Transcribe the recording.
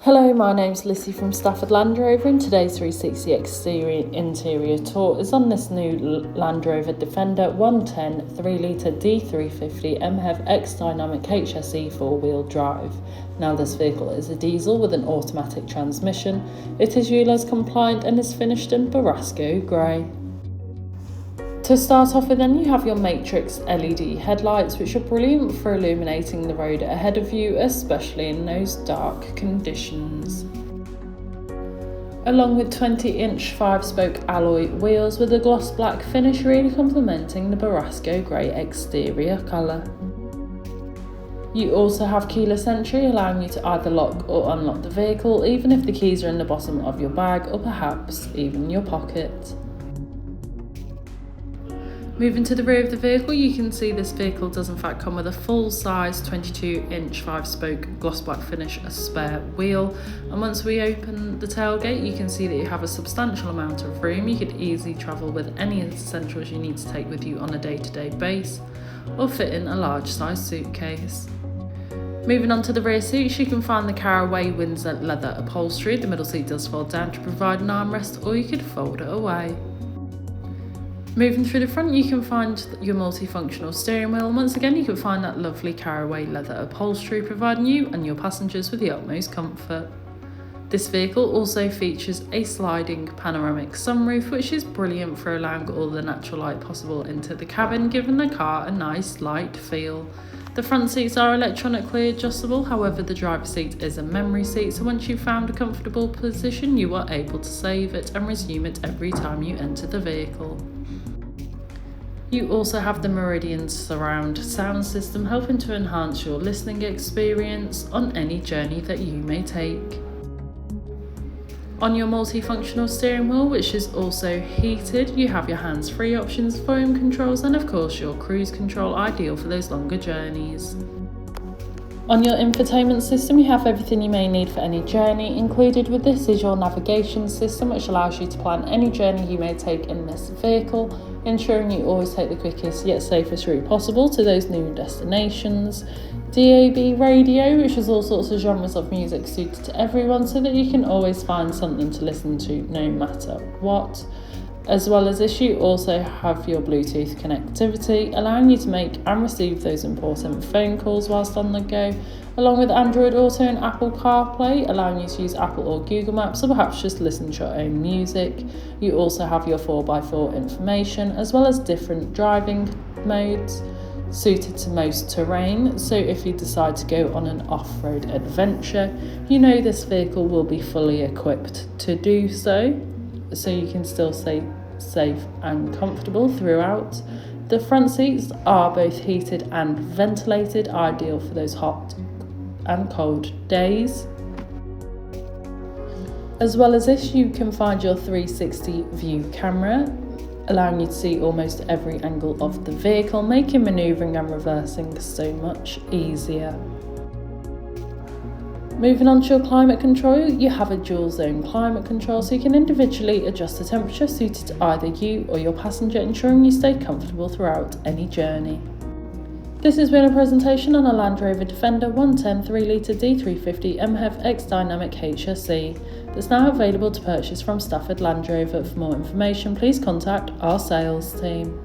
Hello, my name's Lissy from Stafford Land Rover, and today's 360 exterior interior tour is on this new Land Rover Defender 110 3-litre D350 MHEV X-Dynamic HSE 4-wheel drive. Now this vehicle is a diesel with an automatic transmission. It is ULEZ compliant and is finished in Borasco Grey. To start off with then, you have your matrix LED headlights, which are brilliant for illuminating the road ahead of you, especially in those dark conditions. Along with 20-inch 5-spoke alloy wheels with a gloss black finish, really complementing the Borasco Grey exterior colour. You also have keyless entry, allowing you to either lock or unlock the vehicle, even if the keys are in the bottom of your bag or perhaps even your pocket. Moving to the rear of the vehicle, you can see this vehicle does in fact come with a full-size 22-inch 5-spoke gloss black finish spare wheel, and once we open the tailgate you can see that you have a substantial amount of room. You could easily travel with any essentials you need to take with you on a day-to-day base, or fit in a large-size suitcase. Moving on to the rear seats, you can find the Caraway Windsor Leather upholstery. The middle seat does fold down to provide an armrest, or you could fold it away. Moving through the front, you can find your multifunctional steering wheel, and once again you can find that lovely Caraway leather upholstery, providing you and your passengers with the utmost comfort. This vehicle also features a sliding panoramic sunroof, which is brilliant for allowing all the natural light possible into the cabin, giving the car a nice light feel. The front seats are electronically adjustable, however the driver's seat is a memory seat, so once you've found a comfortable position you are able to save it and resume it every time you enter the vehicle. You also have the Meridian Surround Sound System, helping to enhance your listening experience on any journey that you may take. On your multifunctional steering wheel, which is also heated, you have your hands-free options, volume controls, and of course your cruise control, ideal for those longer journeys. On your infotainment system, you have everything you may need for any journey. Included with this is your navigation system, which allows you to plan any journey you may take in this vehicle, ensuring you always take the quickest yet safest route possible to those new destinations. DAB radio, which is all sorts of genres of music suited to everyone, so that you can always find something to listen to no matter what. As well as this, you also have your Bluetooth connectivity, allowing you to make and receive those important phone calls whilst on the go, along with Android Auto and Apple CarPlay, allowing you to use Apple or Google Maps, or perhaps just listen to your own music. You also have your 4x4 information, as well as different driving modes suited to most terrain, so if you decide to go on an off-road adventure, you know this vehicle will be fully equipped to do so you can still stay safe and comfortable throughout. The front seats are both heated and ventilated, ideal for those hot and cold days. As well as this, you can find your 360 view camera, allowing you to see almost every angle of the vehicle, making manoeuvring and reversing so much easier. Moving on to your climate control, you have a dual zone climate control, so you can individually adjust the temperature suited to either you or your passenger, ensuring you stay comfortable throughout any journey. This has been a presentation on a Land Rover Defender 110 3-litre D350 MHEV X-Dynamic HSE that's now available to purchase from Stafford Land Rover. For more information, please contact our sales team.